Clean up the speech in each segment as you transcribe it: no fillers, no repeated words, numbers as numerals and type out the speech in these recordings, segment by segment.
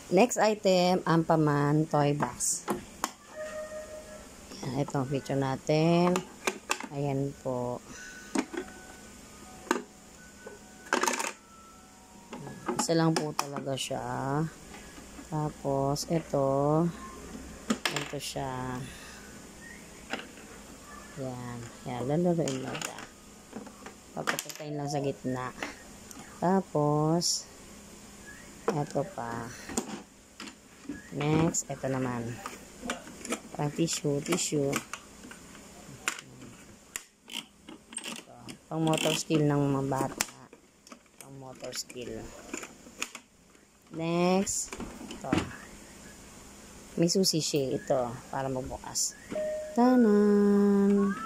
Next item, Ampaman Toy Box. Ito ang feature natin. Ayan po. Isa lang po talaga siya. Tapos, ito siya. Yan. Yan, lalaroin lang siya. Papapatayin lang sa gitna. Tapos, ito pa. Next, ito naman. Parang tissue. Ito. Pang motor skill ng mga bata. Pang motor skill. Next, ito. May susi siya. Ito, para magbukas. Tanan!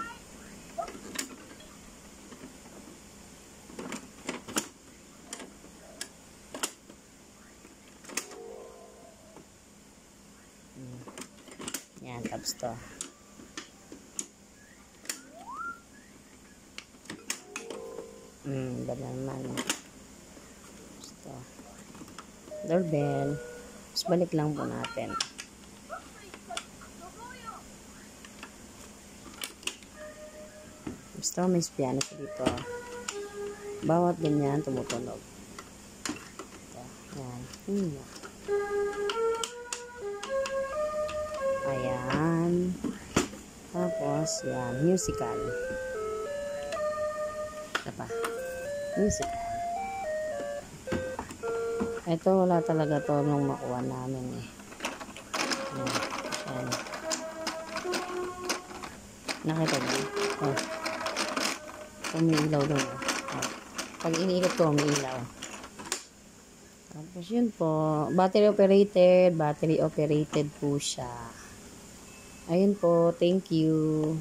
Yan, tapos to. Ganda naman. Tapos to. Doorbell. Tapos balik lang po natin. Tapos to, may piano po dito. Bawat ganyan, tumutunog. Ito. Yan. Ayan. Tapos, yan. Musical. Ito pa. Musical. Ito, wala talaga to nung makuha namin eh. Ayan. Nakita mo? Oh. May ilaw doon. Oh. Pag iniikot ko, may ilaw. Tapos yun po. Battery operated po siya. Ayun po. Thank you.